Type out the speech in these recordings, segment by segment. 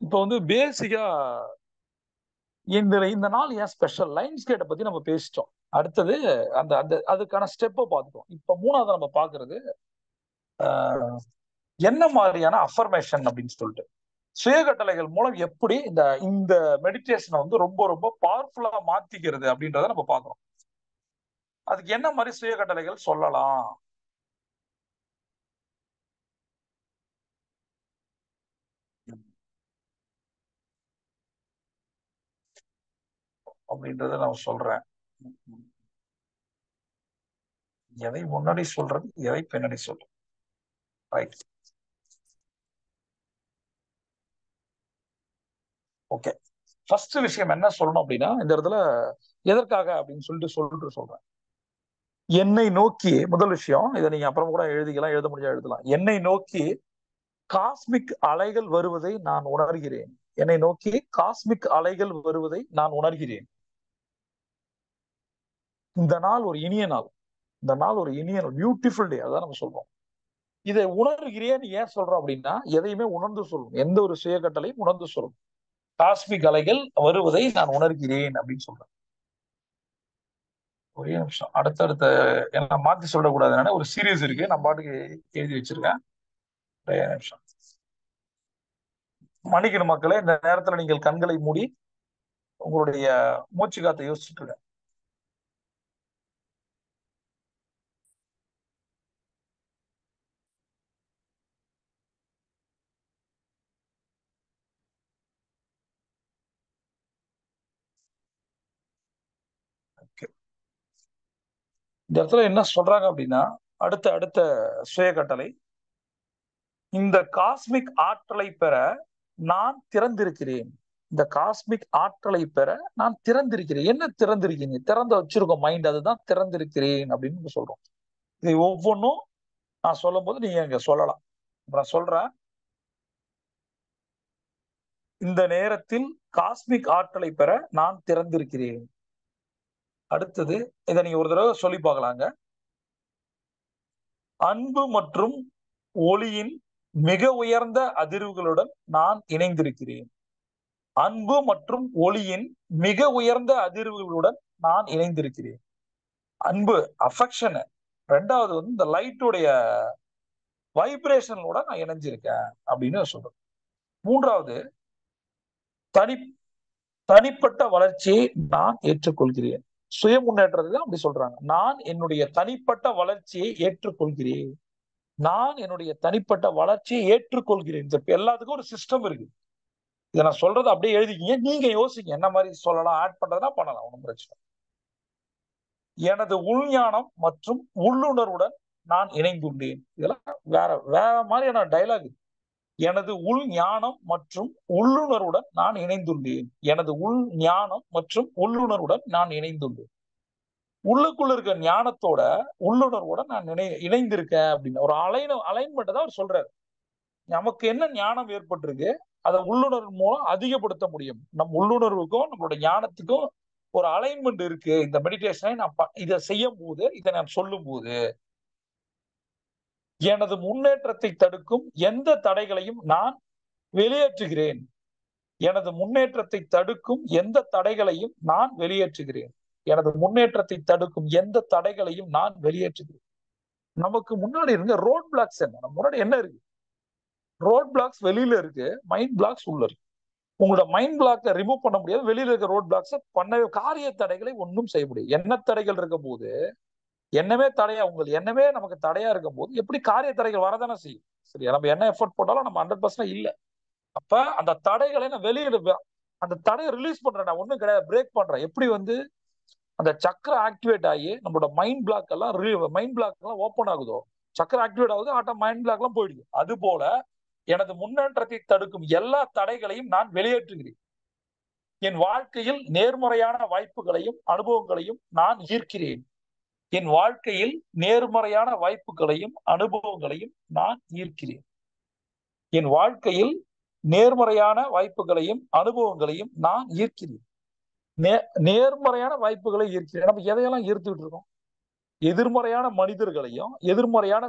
இப்போ வந்து பேசிக்கா இந்த நாள் ஏன் ஸ்பெஷல் லைன்ஸ் கேட்டை பத்தி நம்ம பேசிட்டோம். அடுத்தது அந்த அந்த அதுக்கான ஸ்டெப்பை பார்த்துட்டோம். இப்ப மூணாவது நம்ம பாக்குறது என்ன மாதிரியான அஃபர்மேஷன் அப்படின்னு சொல்லிட்டு சுயகட்டளைகள் மூலம் எப்படி இந்த இந்த மெடிடேஷனை வந்து ரொம்ப ரொம்ப பவர்ஃபுல்லா மாத்திக்கிறது அப்படின்றத நம்ம பார்க்கிறோம். அதுக்கு என்ன மாதிரி சுயகட்டளைகள் சொல்லலாம் அப்படின்றத நான் சொல்றேன். எதை முன்னாடி சொல்றது, எதை பின்னாடி சொல்றது. Right, okay. ஃபர்ஸ்ட் விஷயம் என்ன சொல்லணும் அப்படின்னா, இந்த இடத்துல எதற்காக அப்படின்னு சொல்லிட்டு சொல்றேன். என்னை நோக்கி முதல் விஷயம், இதை நீங்க அப்புறம் கூட எழுதிக்கலாம், எழுத முடிஞ்சா எழுதலாம். என்னை நோக்கி காஸ்மிக் அலைகள் வருவதை நான் உணர்கிறேன். என்னை நோக்கி காஸ்மிக் அலைகள் வருவதை நான் உணர்கிறேன். இந்த நாள் ஒரு இனிய நாள். இந்த நாள் ஒரு இனிய பியூட்டிஃபுல் டே. அதான் நம்ம சொல்றோம். இதை உணர்கிறேன் ஏன் சொல்றோம் அப்படின்னா, எதையுமே உணர்ந்து சொல்லணும். எந்த ஒரு சுய கட்டளையும் உணர்ந்து சொல்லணும். காஸ்மிக் அலைகள் வருவதை நான் உணர்கிறேன் அப்படின்னு சொல்றேன். ஒரே நிமிஷம், அடுத்தடுத்த என்ன மாத்தி சொல்லக்கூடாதுன்னு ஒரு சீரியஸ் இருக்கு, நான் பாட்டுக்கு எழுதி வச்சிருக்கேன். ஒரே நிமிஷம். மன்னிக்கணும் மக்களே, இந்த நேரத்துல நீங்கள் கண்களை மூடி உங்களுடைய மூச்சு காத்தை யோசிச்சுட்டு இருக்க. இந்த இடத்துல என்ன சொல்றாங்க அப்படின்னா, அடுத்த அடுத்த சுய கட்டளை, இந்த காஸ்மிக் ஆற்றலை பெற நான் திறந்திருக்கிறேன். இந்த காஸ்மிக் ஆற்றலை பெற நான் திறந்திருக்கிறேன். என்ன திறந்திருக்கீங்க? திறந்து வச்சிருக்கோம் மைண்ட், அதுதான் திறந்திருக்கிறேன் அப்படின்னு சொல்றோம். இதை ஒவ்வொன்றும் நான் சொல்லும் போது நீங்க இங்க சொல்லலாம். நான் சொல்றேன், இந்த நேரத்தில் காஸ்மிக் ஆற்றலை பெற நான் திறந்திருக்கிறேன். அடுத்தது இதை நீங்க ஒரு தடவை சொல்லி பார்க்கலாங்க. அன்பு மற்றும் ஒளியின் மிக உயர்ந்த அதிர்வுகளுடன் நான் இணைந்திருக்கிறேன். அன்பு மற்றும் ஒளியின் மிக உயர்ந்த அதிர்வுகளுடன் நான் இணைந்திருக்கிறேன். அன்பு, அஃபெக்ஷன். ரெண்டாவது வந்து இந்த லைட்டுடைய வைப்ரேஷனோட நான் இணைஞ்சிருக்கேன் அப்படின்னு சொல்றேன். மூன்றாவது, தனி தனிப்பட்ட வளர்ச்சியை நான் ஏற்றுக்கொள்கிறேன். சுய முன்னேற்றத்தை அப்படி சொல்றாங்க. நான் என்னுடைய தனிப்பட்ட வளர்ச்சியை ஏற்றுக்கொள்கிறேன். நான் என்னுடைய தனிப்பட்ட வளர்ச்சியை ஏற்றுக்கொள்கிறேன். எல்லாத்துக்கும் ஒரு சிஸ்டம் இருக்கு. இதை நான் சொல்றது அப்படியே எழுதிக்கிங்க, நீங்க யோசிங்க என்ன மாதிரி சொல்லலாம், ஆட் பண்றதுனா பண்ணலாம், ஒன்றும் பிரச்சனை. எனது உள்ஞானம் மற்றும் உள்ளுணர்வுடன் நான் இணைந்துள்ளேன். இதெல்லாம் வேற வேற மாதிரியான டைலாக். எனது உள் ஞானம் மற்றும் உள்ளுணர்வுடன் நான் இணைந்துள்ளேன். எனது உள் ஞானம் மற்றும் உள்ளுணர்வுடன் நான் இணைந்துள்ளேன். உள்ளுக்குள்ள இருக்க ஞானத்தோட உள்ளுணர்வோட நான் இணைந்திருக்கேன் அப்படின்னு ஒரு அலைன்மெண்ட் தான் அவர் சொல்றாரு. நமக்கு என்ன ஞானம் ஏற்பட்டிருக்கு, அதை உள்ளுணர்வு மூலம் அதிகப்படுத்த முடியும். நம் உள்ளுணர்வுக்கும் நம்மளுடைய ஞானத்துக்கும் ஒரு அலைன்மெண்ட் இருக்கு. இந்த மெடிடேஷனை நான் இதை செய்யும் போது, இதை நான் சொல்லும் போது, எனது முன்னேற்றத்தை தடுக்கும் எந்த தடைகளையும் நான் வெளியேற்றுகிறேன். எனது முன்னேற்றத்தை தடுக்கும் எந்த தடைகளையும் நான் வெளியேற்றுகிறேன். எனது முன்னேற்றத்தை தடுக்கும் எந்த தடைகளையும் நான் வெளியேற்றுகிறேன். நமக்கு முன்னாடி இருந்த ரோட் பிளாக்ஸ் என்ன, நம்ம முன்னாடி என்ன இருக்கு? ரோட் பிளாக்ஸ் வெளியில இருக்கு, மைண்ட் பிளாக்ஸ் உள்ள இருக்கு. உங்களோட மைண்ட் பிளாக்கை ரிமூவ் பண்ண முடியாது. வெளியில இருக்க ரோட் பிளாக்ஸை பண்ண காரிய தடைகளை ஒன்றும் செய்ய முடியாது. என்ன தடைகள் இருக்கும் போது, என்னவே தடையா, உங்கள் என்னவே நமக்கு தடையா இருக்கும் போது எப்படி காரிய தடைகள் வரதானே செய்யும். சரியா, நம்ம என்ன எஃபர்ட் போட்டாலும் நம்ம 100% இல்ல. அப்ப அந்த தடைகளை நான் வெளியிட, அந்த தடையை ரிலீஸ் பண்றேன், நான் ஒண்ணும் கிடையாது, பிரேக் பண்றேன். எப்படி வந்து அந்த சக்கரம் ஆக்டிவேட் ஆகி நம்மளோட மைண்ட் பிளாக் எல்லாம் ஓப்பன் ஆகுதோ, சக்கரம் ஆக்டிவேட் ஆகுது, ஆட்டோ மைண்ட் பிளாக் எல்லாம் போயிடுது. அது போல எனது முன்னேற்றத்தை தடுக்கும் எல்லா தடைகளையும் நான் வெளியேற்றுகிறேன். என் வாழ்க்கையில் நேர்மறையான வாய்ப்புகளையும் அனுபவங்களையும் நான் ஈர்க்கிறேன். என் வாழ்க்கையில் நேர்மறையான வாய்ப்புகளையும் அனுபவங்களையும் நான் ஈர்க்கிறேன். என் வாழ்க்கையில் நேர்மறையான வாய்ப்புகளையும் அனுபவங்களையும் நான் ஈர்க்கிறேன். நேர்மறையான வாய்ப்புகளை ஈர்க்கிறேன். நம்ம எதையெல்லாம் ஈர்த்துக்கிட்டு இருக்கோம்? எதிர்மறையான மனிதர்களையும் எதிர்மறையான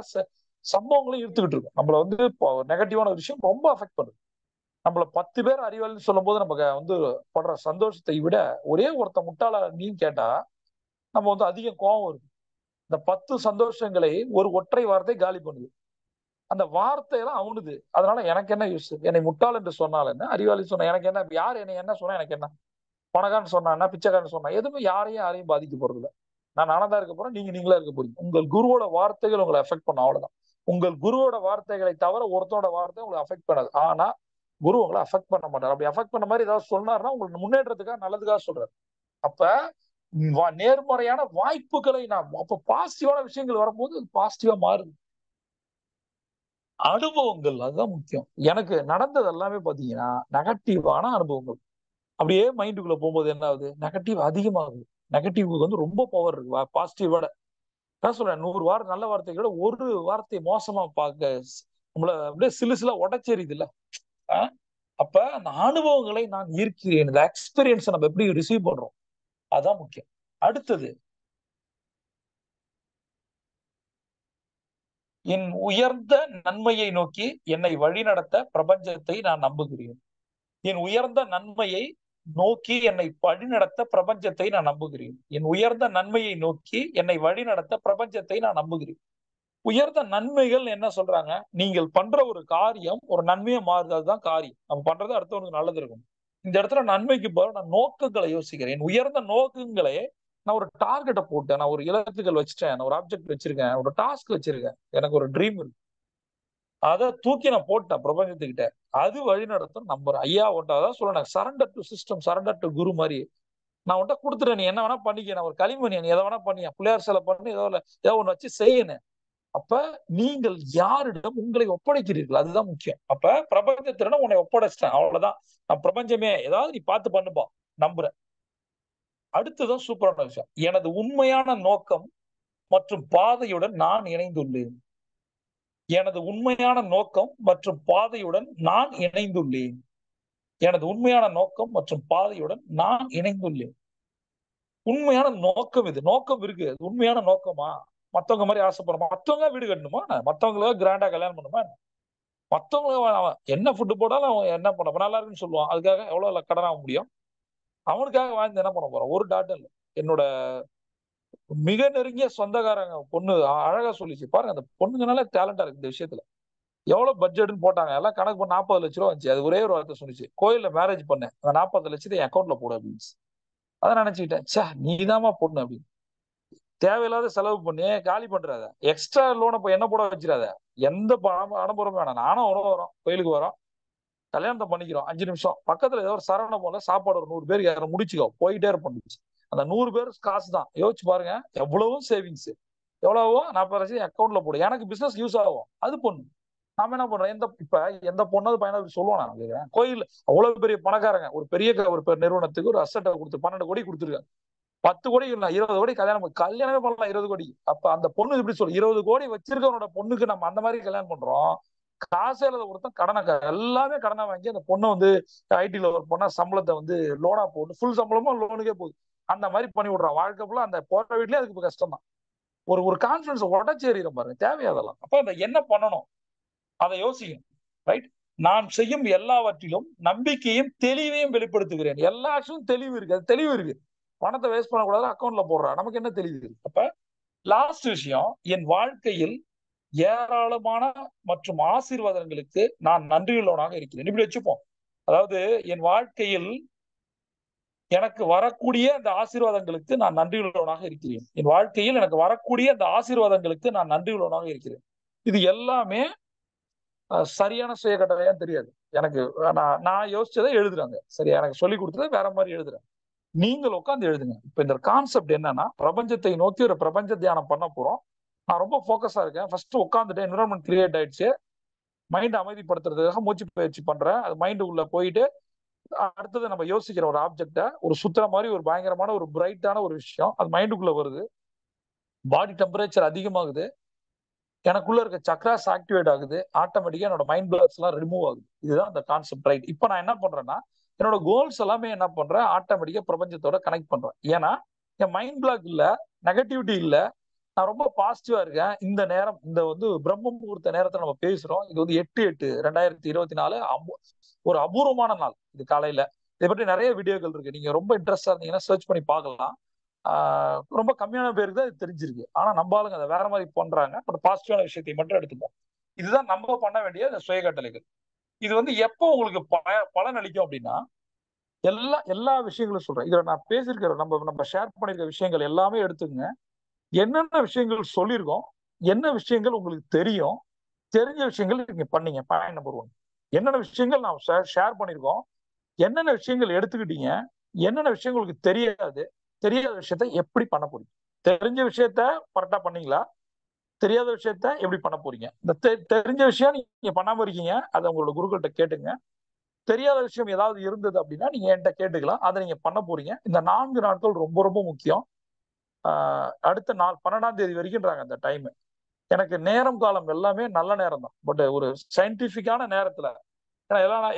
சம்பவங்களையும் ஈர்த்துக்கிட்டு இருக்கோம். நம்மள வந்து நெகட்டிவான விஷயம் ரொம்ப அஃபெக்ட் பண்ணுது. நம்மள 10 பேர் அறிவாளின்னு சொல்லும் போது நமக்கு வந்து படுற சந்தோஷத்தை விட ஒரே ஒருத்த முட்டாள நீ கேட்டா நம்ம வந்து அதிக கோபம் வருது. இந்த 10 சந்தோஷங்களை ஒரு ஒற்றை வார்த்தை காலி பண்ணுது. அந்த வார்த்தையெல்லாம் அவனுது. அதனால எனக்கு என்ன யூஸ்? என்னை முட்டாள் என்று சொன்னால் என்ன, அறிவாளி சொன்னா எனக்கு என்ன? யார் என்னை என்ன சொன்னா எனக்கு என்ன? பணக்காரன் சொன்னா என்ன, பிச்சைக்காரன் சொன்னா எதுவுமே யாரையும் பாதிக்க போறது இல்ல. நான் நானா தான் இருக்க போறேன், நீங்களா இருக்க போறீங்க. உங்கள் குருவோட வார்த்தைகள் உங்களை அஃபெக்ட் பண்ணும், அவ்வளவுதான். உங்கள் குருவோட வார்த்தைகளை தவிர ஒருத்தோட வார்த்தை உங்களை அஃபெக்ட் பண்ணாது. ஆனா குரு உங்களை அஃபெக்ட் பண்ண மாட்டார். அப்படி அஃபெக்ட் பண்ண மாதிரி ஏதாவது சொன்னாருன்னா உங்களுக்கு முன்னேற்றத்துக்காக நல்லதுக்காக சொல்றாரு. அப்ப நேர்மறையான வாய்ப்புகளை நான் அப்ப பாசிட்டிவான விஷயங்கள் வரும்போது பாசிட்டிவா மாறுது. அனுபவங்கள் அதுதான் முக்கியம். எனக்கு நடந்தது எல்லாமே பாத்தீங்கன்னா நெகட்டிவான அனுபவங்கள். அப்படியே மைண்டுக்குள்ள போகும்போது என்ன ஆகுது? நெகட்டிவ் அதிகமாகுது. நெகட்டிவ்க்கு வந்து ரொம்ப பவர் இருக்கு பாசிட்டிவ் விட. நான் சொல்றேன் 100 வார்த்தை நல்ல வார்த்தையை விட ஒரு வார்த்தை மோசமா பார்க்க நம்மள அப்படியே சிலு சிலா உடைச்செறியுது இல்ல. அப்ப அந்த அனுபவங்களை நான் ஈர்க்கிறேன். இந்த எக்ஸ்பீரியன்ஸை நம்ம எப்படி ரிசீவ் பண்றோம் அதான் முக்கியம். அடுத்தது, என் உயர்ந்த நன்மையை நோக்கி என்னை வழிநடத்த பிரபஞ்சத்தை நான் நம்புகிறேன். என் உயர்ந்த நன்மையை நோக்கி என்னை வழிநடத்த பிரபஞ்சத்தை நான் நம்புகிறேன். என் உயர்ந்த நன்மையை நோக்கி என்னை வழிநடத்த பிரபஞ்சத்தை நான் நம்புகிறேன். உயர்ந்த நன்மைகள் என்ன சொல்றாங்க? நீங்கள் பண்ற ஒரு காரியம் ஒரு நன்மையா மாறுது, அதுதான் காரியம். நம்ம பண்றது அடுத்தவனுக்கு நல்லது இருக்கும். இந்த இடத்துல நன்மைக்கு போற நான் நோக்கங்களை யோசிக்கிறேன். என் உயர்ந்த நோக்கங்களே நான் ஒரு டார்கெட்டை போட்டேன், நான் ஒரு இலக்குகள் வச்சுட்டேன், நான் ஒரு ஆப்ஜெக்ட் வச்சிருக்கேன், ஒரு டாஸ்க் வச்சிருக்கேன், எனக்கு ஒரு ட்ரீம் இருக்கு. அதை தூக்கி நான் போட்டேன் பிரபஞ்சத்துக்கிட்ட. அது வழி நடத்தும் நம்புறேன். ஐயா ஒன்றை அதான் சொல்றேன், surrender to system, surrender to guru மாதிரி. நான் உன்ட்ட கொடுத்துட்டேன், நீ என்ன வேணா பண்ணிக்க, நான் ஒரு களிமணி, நீ எதை வேணா பண்ணியா, பிள்ளையார் சிலை பண்ணி ஏதோ ஒண்ணு வச்சு செய்யணும். அப்ப நீங்கள் யாரிடம் உங்களை ஒப்படைக்கிறீர்கள் அதுதான் முக்கியம். அப்ப பிரபஞ்சத்திடம் உன்னை ஒப்படைச்சிட்டேன், அவ்வளவுதான். நான் பிரபஞ்சமே ஏதாவது நீ பார்த்து பண்ணுப்பா, நம்புறேன். அடுத்ததான் சூப்பரான விஷயம், எனது உண்மையான நோக்கம் மற்றும் பாதையுடன் நான் இணைந்துள்ளேன். எனது உண்மையான நோக்கம் மற்றும் பாதையுடன் நான் இணைந்துள்ளேன். எனது உண்மையான நோக்கம் மற்றும் பாதையுடன் நான் இணைந்துள்ளேன். உண்மையான நோக்கம் இது. நோக்கம் இருக்கு, உண்மையான நோக்கமா? மத்தவங்க மாதிரி ஆசைப்படுறோமா? மத்தவங்க வீடு கட்டணுமா? மத்தவங்கள கிராண்டா கல்யாணம் பண்ணுமா? மத்தவங்க என்ன ஃபுட்டு போட்டாலும் அவன் என்ன பண்ண நல்லா இருக்குன்னு சொல்லுவான். அதுக்காக எவ்வளவு கடன் ஆக முடியும்? அவனுக்காக வாழ்ந்து என்ன பண்ண போறான்? ஒரு டாட் இல்லை. என்னோட மிக நெருங்கிய சொந்தக்காரங்க பொண்ணு அழகா சொல்லிச்சு பாருங்க, அந்த பொண்ணுங்கனால டேலண்டா இருக்கு இந்த விஷயத்துல. எவ்வளவு பட்ஜெட்னு போட்டாங்க, எல்லாம் கணக்கு பண்ண 40 லட்ச ரூபா வந்துச்சு. அது ஒரே ஒரு வார்த்தை சொன்னிச்சு, கோயில்ல மேரேஜ் பண்ணேன், அந்த 40 லட்சத்தை என் அக்கௌண்ட்ல போடு அப்படின்னு. அதான் நினைச்சுக்கிட்டேன், சே நீதாமா பொண்ணு அப்படின்னு. தேவையில்லாத செலவு பண்ணி காலி பண்றாத, எக்ஸ்ட்ரா லோனை போய் என்ன போட வச்சிடாத. எந்த அனுபவம் வேணாம். நானும் அவனும் வரோம், கோயிலுக்கு வரோம், கல்யாணத்தை பண்ணிக்கிறோம், 5 நிமிஷம் பக்கத்துல ஏதோ ஒரு சரவண போல சாப்பாடு ஒரு 100 பேருக்கு யாரும் முடிச்சுக்கோ, போயிட்டே இருப்போம். அந்த 100 பேர் காசு தான். யோசிச்சு பாருங்க, எவ்வளவோ சேவிங்ஸ், எவ்வளவோ 40 லட்சம் அக்கௌண்ட்ல போடு, எனக்கு பிசினஸ் யூஸ் ஆகும். அது பொண்ணு. நாம என்ன பண்றோம்? எந்த பொண்ணாவது பையனாவது சொல்லுவோம்? நான் கேட்கிறேன். கோயில் அவ்வளவு பெரிய பணக்காரங்க ஒரு பெரிய நிறுவனத்துக்கு ஒரு அசட்டை கொடுத்து 12 கோடி கொடுத்துருக்காங்க. 10 கோடி இல்லை 20 கோடி கல்யாணமே பண்ணலாம் 20 கோடி. அப்ப அந்த பொண்ணு எப்படி சொல்லு? 20 கோடி வச்சிருக்கவனோட பொண்ணுக்கு நம்ம அந்த மாதிரி கல்யாணம் பண்றோம். காசே இல்லாத ஒருத்தன் கடனை எல்லாமே கடனை வாங்கி அந்த பொண்ணை வந்து ஐடில ஒர்க் பண்ணா சம்பளத்தை வந்து லோனா போட்டு ஃபுல் சம்பளமும் லோனுக்கே போகுது. அந்த மாதிரி பண்ணி விடுறான். வாழ்க்கை ஃபுல்லா அந்த போற வீட்லயே அதுக்கு கஷ்டம் தான். ஒரு கான்பிடன்ஸ் உடச்சு எறிகிற பாருங்க, தேவையாதெல்லாம். அப்ப அந்த என்ன பண்ணணும் அதை யோசிக்கணும். ரைட். நான் செய்யும் எல்லாவற்றிலும் நம்பிக்கையும் தெளிவையும் வெளிப்படுத்துகிறேன். எல்லா ஆக்சுவலும் தெளிவு இருக்கு, அது தெளிவு இருக்கு. பணத்தை வேஸ்ட் பண்ணக்கூடாது, அக்கௌண்ட்ல போடுறா, நமக்கு என்ன தெளிவு இருக்கு? அப்ப லாஸ்ட் விஷயம், என் வாழ்க்கையில் ஏராளமான மற்றும் ஆசீர்வாதங்களுக்கு நான் நன்றியுள்ளவனாக இருக்கிறேன். இப்படி வச்சுப்போம். அதாவது என் வாழ்க்கையில் எனக்கு வரக்கூடிய அந்த ஆசீர்வாதங்களுக்கு நான் நன்றியுள்ளவனாக இருக்கிறேன். என் வாழ்க்கையில் எனக்கு வரக்கூடிய அந்த ஆசீர்வாதங்களுக்கு நான் நன்றியுள்ளவனாக இருக்கிறேன். இது எல்லாமே சரியான சுய கட்டளையான்னு தெரியாது எனக்கு. நான் யோசிச்சதை எழுதுறாங்க, சரியா? எனக்கு சொல்லி கொடுத்ததை வேற மாதிரி எழுதுறேன். நீங்கள் உட்காந்து எழுதுங்க. இப்ப இந்த கான்செப்ட் என்னன்னா, பிரபஞ்சத்தை நோக்கி ஒரு பிரபஞ்ச தியானம் பண்ண போறோம். நான் ரொம்ப போக்கஸா இருக்கேன். ஃபர்ஸ்ட் உட்காந்துட்டு என்விரான்மெண்ட் கிரியேட் ஆயிடுச்சு, மைண்ட் அமைதிப்படுத்துறதுக்காக மூச்சு பயிற்சி பண்றேன். அது மைண்டு உள்ள போயிட்டு அடுத்தது நம்ம யோசிக்கிற ஒரு ஆப்ஜெக்ட ஒரு சுத்துற மாதிரி ஒரு பயங்கரமான ஒரு பிரைட்டான ஒரு விஷயம் அது மைண்டுக்குள்ள வருது. பாடி டெம்பரேச்சர் அதிகமாகுது, எனக்குள்ள இருக்க சக்ராஸ் ஆக்டிவேட் ஆகுது, ஆட்டோமேட்டிக்கா என்னோட மைண்ட் பிளாக்ஸ் எல்லாம் ரிமூவ் ஆகுது. இதுதான் அந்த கான்செப்ட். ரைட். இப்போ நான் என்ன பண்றேன்னா, என்னோட கோல்ஸ் எல்லாமே என்ன பண்றேன், ஆட்டோமேட்டிக்கா பிரபஞ்சத்தோட கனெக்ட் பண்றேன். ஏன்னா என் மைண்ட் பிளாக் இல்ல, நெகட்டிவிட்டி இல்ல, நான் ரொம்ப பாசிட்டிவா இருக்கேன். இந்த நேரம் இந்த பிரம்ம முகூர்த்த நேரத்துல நம்ம பேசுறோம். இது 8/8/2024 ஒரு அபூர்வமான நாள் இது காலையில. இதை பற்றி நிறைய வீடியோக்கள் இருக்கு. நீங்க ரொம்ப இன்ட்ரெஸ்டா இருந்தீங்கன்னா சர்ச் பண்ணி பார்க்கலாம். ரொம்ப கம்மியான பேருக்கு தான் இது தெரிஞ்சிருக்கு. ஆனா நம்ம ஆளுங்க அதை வேற மாதிரி பண்றாங்க. பட் பாசிட்டிவான விஷயத்தை மட்டும் எடுத்துப்போம். இதுதான் நம்ம பண்ண வேண்டிய இந்த சுய கட்டளைகள். இது எப்போ உங்களுக்கு பலன் அளிக்கும் அப்படின்னா, எல்லா விஷயங்களும் சொல்றேன். இதுல நான் பேசியிருக்கிற நம்ம ஷேர் பண்ணிருக்க விஷயங்கள் எல்லாமே எடுத்துங்க. என்னென்ன விஷயங்கள் சொல்லியிருக்கோம், என்ன விஷயங்கள் உங்களுக்கு தெரியும், தெரிஞ்ச விஷயங்கள் நீங்க பண்ணீங்க. Point number 1. என்னென்ன விஷயங்கள் நான் ஷேர் பண்ணியிருக்கோம், என்னென்ன விஷயங்கள் எடுத்துக்கிட்டீங்க, என்னென்ன விஷயம் உங்களுக்கு தெரியாது, தெரியாத விஷயத்த எப்படி பண்ண போறீங்க. தெரிஞ்ச விஷயத்த கரெக்டா பண்ணீங்களா, தெரியாத விஷயத்த எப்படி பண்ண போறீங்க. இந்த தெரிஞ்ச விஷயம் நீங்க பண்ணாம இருக்கீங்க, அதை உங்களோட குருக்கிட்ட கேட்டுங்க. தெரியாத விஷயம் ஏதாவது இருந்தது அப்படின்னா நீங்க என்கிட்ட கேட்டுக்கலாம். அதை நீங்க பண்ண போறீங்க. இந்த 4 நாட்கள் ரொம்ப ரொம்ப முக்கியம். அடுத்த நாள் 12ஆம் தேதி வரைக்கும்ன்றாங்க அந்த டைம். எனக்கு நேரம் காலம் எல்லாமே நல்ல நேரம் தான். பட் ஒரு சயின்டிபிக்கான நேரத்துல, ஏன்னா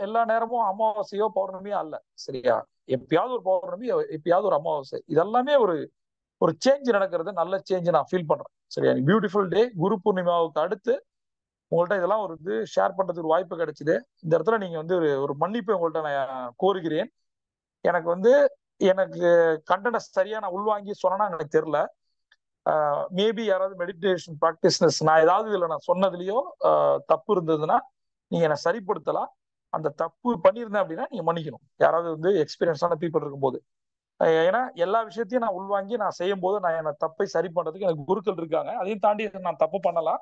எல்லா நேரமும் அமாவாசையோ பௌர்ணமியோ அல்ல. சரியா? எப்பயாவது ஒரு பௌர்ணமி, எப்பயாவது ஒரு அமாவாசை. இதெல்லாமே ஒரு ஒரு சேஞ்ச் நடக்கிறது, நல்ல சேஞ்ச் நான் ஃபீல் பண்றேன். சரியா? பியூட்டிஃபுல் டே. குரு பூர்ணிமாவுக்கு அடுத்து உங்கள்ட்ட இதெல்லாம் ஷேர் பண்றதுக்கு ஒரு வாய்ப்பு கிடைச்சது. இந்த இடத்துல நீங்க ஒரு மன்னிப்பு உங்கள்ட்ட நான் கோருகிறேன். எனக்கு எனக்கு கண்டன சரியா நான் உள்வாங்கி சொன்னா எனக்கு தெரியல. மேபி யாராவது மெடிடேஷன் ப்ராக்டிஸ்னஸ் நான் ஏதாவது இதுல நான் சொன்னதுலயோ தப்பு இருந்ததுன்னா நீங்க என்ன சரிப்படுத்தலாம். அந்த தப்பு பண்ணியிருந்தேன் அப்படின்னா நீங்க மன்னிக்கணும். யாராவது எக்ஸ்பீரியன்ஸான பீப்புள் இருக்கும்போது. ஏன்னா எல்லா விஷயத்தையும் நான் உள்வாங்கி நான் செய்யும் போது நான் என்ன தப்பை சரி பண்றதுக்கு எனக்கு குருக்கள் இருக்காங்க. அதையும் தாண்டி நான் தப்பு பண்ணலாம்.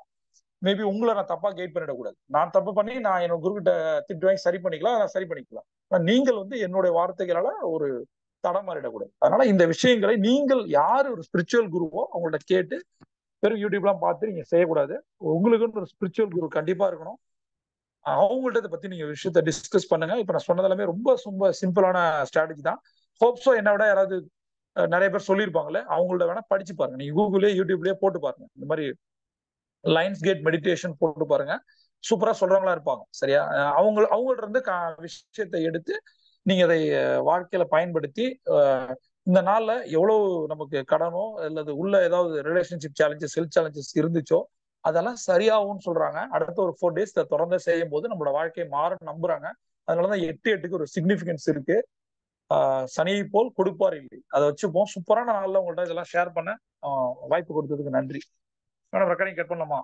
மேபி உங்களை நான் தப்பா கைட் பண்ணிடக்கூடாது. நான் தப்பு பண்ணி நான் என்னோட குருக்கிட்ட திட்டு வாங்கி சரி பண்ணிக்கலாம், நான் சரி பண்ணிக்கலாம். நீங்கள் என்னுடைய வார்த்தைகளால ஒரு தடம் மாறிடக்கூடாது. அதனால இந்த விஷயங்களை நீங்கள் யாரு ஒரு ஸ்பிரிச்சுவல் குருவோ அவங்கள்ட்ட கேட்டு வெறும் யூடியூப்லாம் பார்த்து நீங்க செய்யக்கூடாது. உங்களுக்குன்னு ஒரு ஸ்பிரிச்சுவல் குரு கண்டிப்பா இருக்கணும். அவங்கள்ட்ட இதை பத்தி நீங்க விஷயத்த டிஸ்கஸ் பண்ணுங்க. இப்ப நான் சொன்னது எல்லாமே ரொம்ப ரொம்ப சிம்பிளான ஸ்ட்ராட்டஜி தான். ஹோப்ஸோ என்னை விட யாராவது நிறைய பேர் சொல்லியிருப்பாங்களே, அவங்கள்ட்ட வேணா படிச்சு பாருங்க. நீங்க கூகுள்லயே யூடியூப்லயே போட்டு பாருங்க. இந்த மாதிரி லைன்ஸ் கேட் மெடிடேஷன் போட்டு பாருங்க. சூப்பரா சொல்றவங்களா இருப்பாங்க. சரியா? அவங்கள்ட்ட இருந்து விஷயத்தை எடுத்து நீங்க அதை வாழ்க்கையில பயன்படுத்தி இந்த நாள்ல எவ்வளவு நமக்கு கடனோ அல்லது உள்ள ஏதாவது ரிலேஷன்ஷிப் சேலஞ்சஸ், ஹெல்த் சேலஞ்சஸ் இருந்துச்சோ அதெல்லாம் சரியாகும்னு சொல்றாங்க. அடுத்த ஒரு 4 days தொடர்ந்து செய்யும் போது நம்மளோட வாழ்க்கை மாறும் நம்புறாங்க. அதனாலதான் 8/8க்கு ஒரு சிக்னிபிகன்ஸ் இருக்கு. சனியை போல் கொடுப்பார் இல்லை. அதை வச்சுப்போம். சூப்பரான நாள்ல உங்கள்ட்ட இதெல்லாம் ஷேர் பண்ண வாய்ப்பு கொடுத்ததுக்கு நன்றி. மேடம் ரெக்கார்டிங் கட் பண்ணலாமா?